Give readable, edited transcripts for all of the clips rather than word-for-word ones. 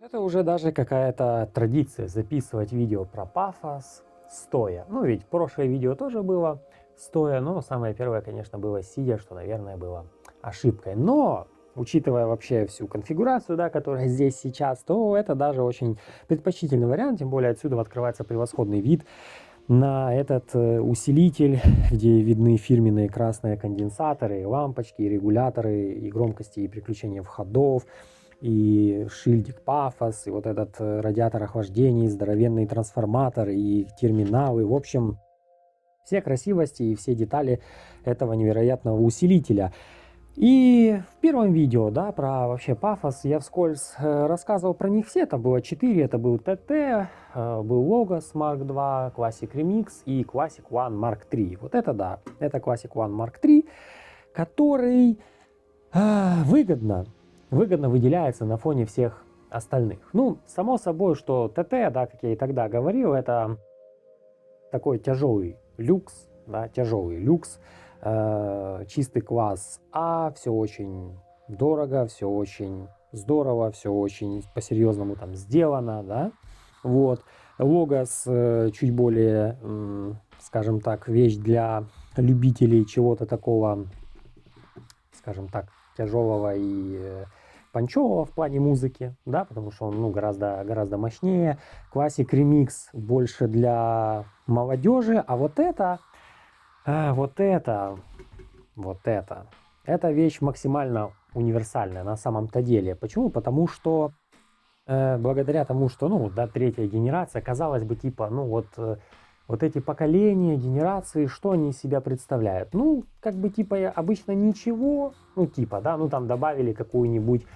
Это уже даже какая-то традиция записывать видео про пафос стоя. Ну, ведь прошлое видео тоже было стоя, но самое первое, конечно, было сидя, что, наверное, было ошибкой. Но, учитывая вообще всю конфигурацию, да, которая здесь сейчас, то это даже очень предпочтительный вариант, тем более отсюда открывается превосходный вид на этот усилитель, где видны фирменные красные конденсаторы, и лампочки, и регуляторы, и громкости, и переключения входов, и шильдик пафос, и вот этот радиатор охлаждения, здоровенный трансформатор, и терминалы. В общем, все красивости и все детали этого невероятного усилителя. И в первом видео, да, про вообще пафос, я вскользь рассказывал про них все. Это было 4, это был ТТ, был Logos Mark II, Classic Remix и Classic One Mark III. Вот это да, это Classic One Mark III, который выгодно выделяется на фоне всех остальных. Ну, само собой, что ТТ, да, как я и тогда говорил, это такой тяжелый люкс, да, тяжелый люкс, чистый класс А, все очень дорого, все очень здорово, все очень по-серьезному там сделано, да, вот. Логос чуть более, скажем так, вещь для любителей чего-то такого, скажем так, тяжелого и панчевого в плане музыки, да, потому что он, ну, гораздо мощнее. Classic Remix больше для молодежи, а вот эта вещь максимально универсальная на самом-то деле. Почему? Потому что благодаря тому, что, ну, да, третья генерация, казалось бы, типа, ну, вот эти поколения, генерации, что они из себя представляют? Ну, как бы, типа, обычно ничего, ну, типа, да, ну, там добавили какую-нибудь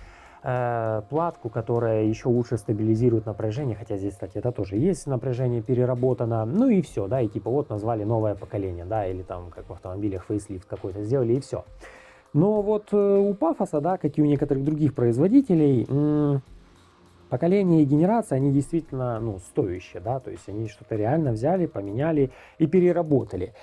платку, которая еще лучше стабилизирует напряжение, хотя здесь, кстати, это тоже есть, напряжение переработано, ну и все, да, и типа вот назвали новое поколение, да, или там, как в автомобилях, фейслифт какой-то сделали, и все. Но вот у Пафоса, да, как и у некоторых других производителей, поколение и генерация, они действительно, ну, стоящие, да, то есть они что-то реально взяли, поменяли и переработали.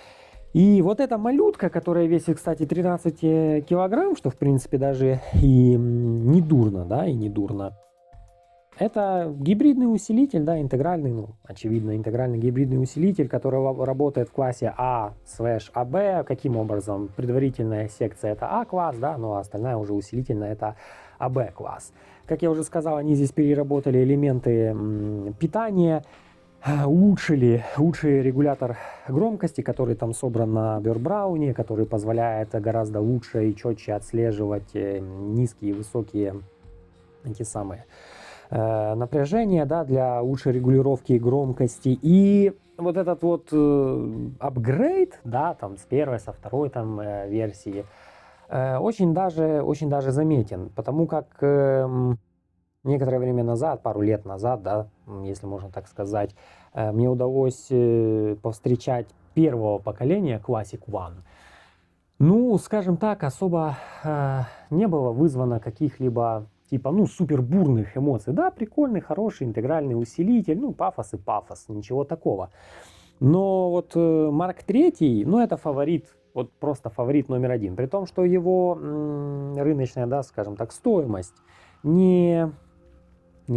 И вот эта малютка, которая весит, кстати, 13 килограмм, что, в принципе, даже и не дурно, да, и не дурно. Это гибридный усилитель, да, интегральный, ну, очевидно, интегральный гибридный усилитель, который работает в классе А/АБ. Каким образом? Предварительная секция это А-класс, да, ну а остальная уже усилительная это АБ-класс. Как я уже сказал, они здесь переработали элементы питания, улучшили регулятор громкости, который там собран на Бёрбрауне, который позволяет гораздо лучше и четче отслеживать низкие и высокие эти самые напряжения, да, для лучшей регулировки громкости. И вот этот вот апгрейд, да, там с первой, со второй там версии, очень даже заметен, потому как некоторое время назад, пару лет назад, да, если можно так сказать, мне удалось повстречать первого поколения Classic One. Ну, скажем так, особо не было вызвано каких-либо типа, ну, супер бурных эмоций. Да, прикольный, хороший интегральный усилитель, ну, пафос и пафос, ничего такого. Но вот Mark III, ну, это фаворит, вот просто фаворит номер один. При том, что его рыночная, да, скажем так, стоимость не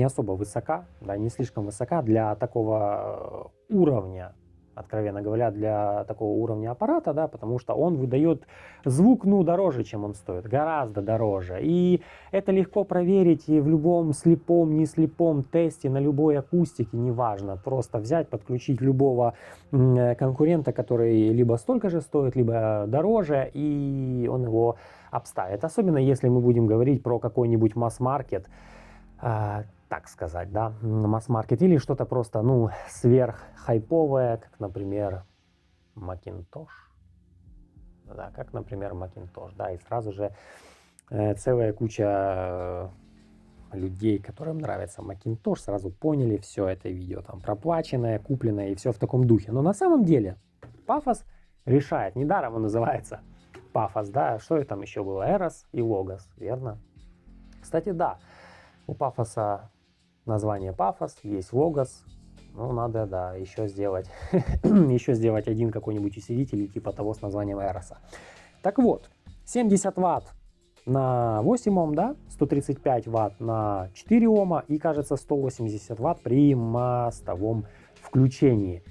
особо высока, да, не слишком высока для такого уровня, откровенно говоря, для такого уровня аппарата, да, потому что он выдает звук, ну, дороже, чем он стоит, гораздо дороже. И это легко проверить и в любом слепом, не слепом тесте, на любой акустике, неважно, просто взять, подключить любого конкурента, который либо столько же стоит, либо дороже, и он его обставит. Особенно если мы будем говорить про какой-нибудь масс-маркет, так сказать, да, масс-маркет, или что-то просто, ну, сверххайповое, как, например, Macintosh. Да, как, например, Macintosh, да, и сразу же целая куча людей, которым нравится Macintosh, сразу поняли, все это видео там проплаченное, купленное и все в таком духе. Но на самом деле Пафос решает, недаром он называется Пафос, да, что там еще было, Эрос и Логос, верно? Кстати, да, у Пафоса название Пафос, есть Логос, ну, надо, да, еще сделать один какой-нибудь усилитель типа того с названием Эроса. Так вот, 70 Вт на 8 Ом, да, 135 Вт на 4 Ома и, кажется, 180 Вт при мостовом включении.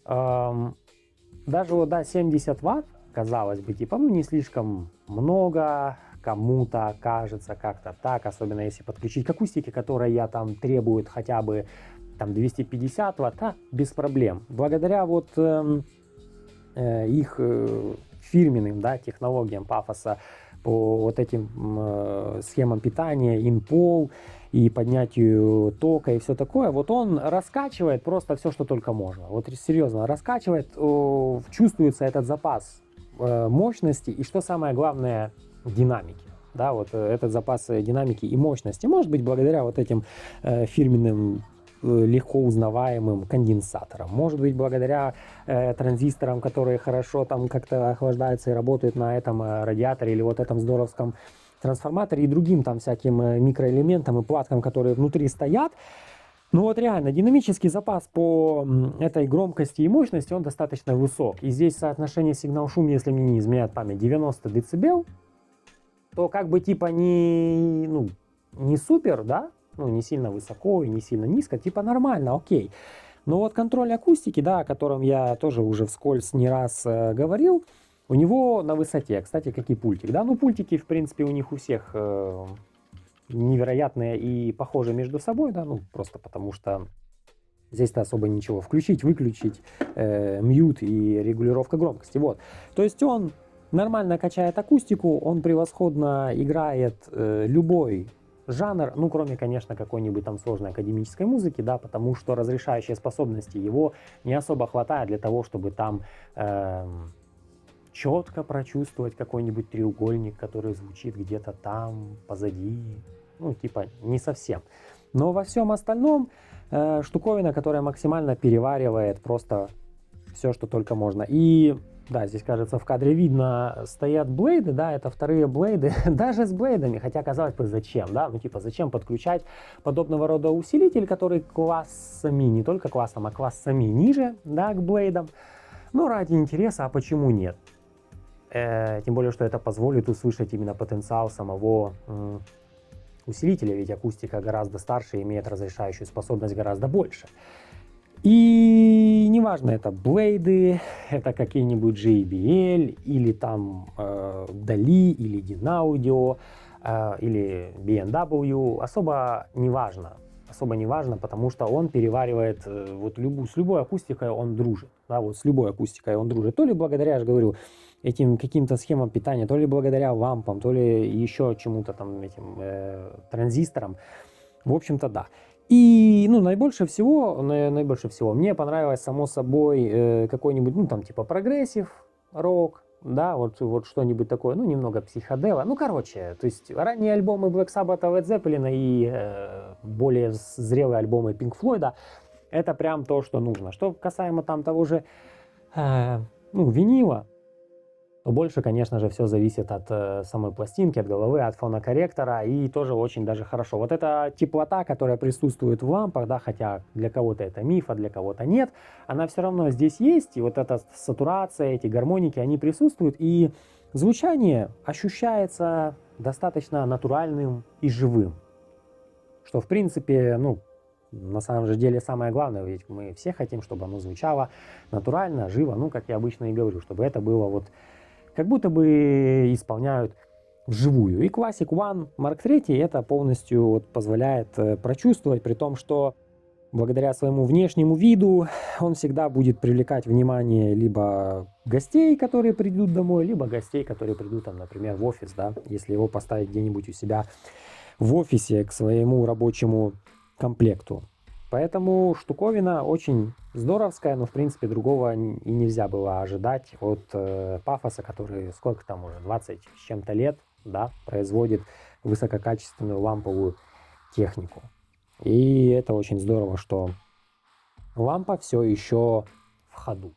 Даже вот, да, 70 Вт, казалось бы, типа, ну, не слишком много, кому-то кажется как-то так, особенно если подключить к акустике, которая там требует хотя бы там 250 Вт, без проблем. Благодаря вот их фирменным, да, технологиям Пафоса по вот этим схемам питания, инпол и поднятию тока и все такое, вот он раскачивает просто все, что только можно. Вот серьезно, раскачивает, чувствуется этот запас мощности и, что самое главное, динамики. Да, вот этот запас динамики и мощности может быть благодаря вот этим фирменным легко узнаваемым конденсатором. Может быть, благодаря транзисторам, которые хорошо там как-то охлаждаются и работают на этом радиаторе или вот этом здоровском трансформаторе и другим там всяким микроэлементам и платкам, которые внутри стоят. Ну вот реально, динамический запас по этой громкости и мощности, он достаточно высок. И здесь соотношение сигнал-шум, если мне не изменяет память, 90 дБ, то как бы типа не супер, да, ну, не сильно высоко и не сильно низко, типа нормально, окей. Но вот контроль акустики, да, о котором я тоже уже вскользь не раз говорил, у него на высоте. Кстати, как и пультик, да, ну, пультики, в принципе, у них у всех невероятные и похожи между собой, да, ну, просто потому что здесь-то особо ничего. Включить, выключить, мьют и регулировка громкости, вот. То есть он нормально качает акустику, он превосходно играет любой жанр, ну, кроме, конечно, какой-нибудь там сложной академической музыки, да, потому что разрешающие способности его не особо хватает для того, чтобы там четко прочувствовать какой-нибудь треугольник, который звучит где-то там, позади, ну, типа, не совсем. Но во всем остальном штуковина, которая максимально переваривает просто все, что только можно. И да, здесь, кажется, в кадре видно, стоят блейды, да, это вторые блейды, даже с блейдами, хотя, казалось бы, зачем, да, ну, типа, зачем подключать подобного рода усилитель, который классами, не только классом, а классами ниже, да, к блейдам, ну, ради интереса, а почему нет? Тем более, что это позволит услышать именно потенциал самого усилителя, ведь акустика гораздо старше и имеет разрешающую способность гораздо больше. И неважно, это блейды, это какие-нибудь JBL, или там DALI, или Dynaudio, или B&W, особо не важно, потому что он переваривает, вот с любой акустикой он дружит, да, вот с любой акустикой он дружит, то ли благодаря, я же говорю, этим каким-то схемам питания, то ли благодаря лампам, то ли еще чему-то там, этим транзисторам, в общем-то, да. И, ну, наибольше всего мне понравилось, само собой, какой-нибудь, ну, там, типа, прогрессив, рок, да, вот что-нибудь такое, ну, немного психодела. Ну, короче, то есть ранние альбомы Black Sabbath, Led Zeppelin и более зрелые альбомы Pink Floyd, это прям то, что нужно. Что касаемо там того же, винила, то больше, конечно же, все зависит от самой пластинки, от головы, от фонокорректора, и тоже очень даже хорошо. Вот эта теплота, которая присутствует в лампах, да, хотя для кого-то это миф, а для кого-то нет, она все равно здесь есть, и вот эта сатурация, эти гармоники, они присутствуют, и звучание ощущается достаточно натуральным и живым, что, в принципе, ну, на самом же деле самое главное, ведь мы все хотим, чтобы оно звучало натурально, живо, ну, как я обычно и говорю, чтобы это было вот как будто бы исполняют вживую. И Classic One Mark III это полностью вот позволяет прочувствовать, при том, что благодаря своему внешнему виду он всегда будет привлекать внимание либо гостей, которые придут домой, либо гостей, которые придут, там, например, в офис, да, если его поставить где-нибудь у себя в офисе к своему рабочему комплекту. Поэтому штуковина очень здоровская, но в принципе другого и нельзя было ожидать от Пафоса, который сколько там уже, 20 с чем-то лет, да, производит высококачественную ламповую технику. И это очень здорово, что лампа все еще в ходу.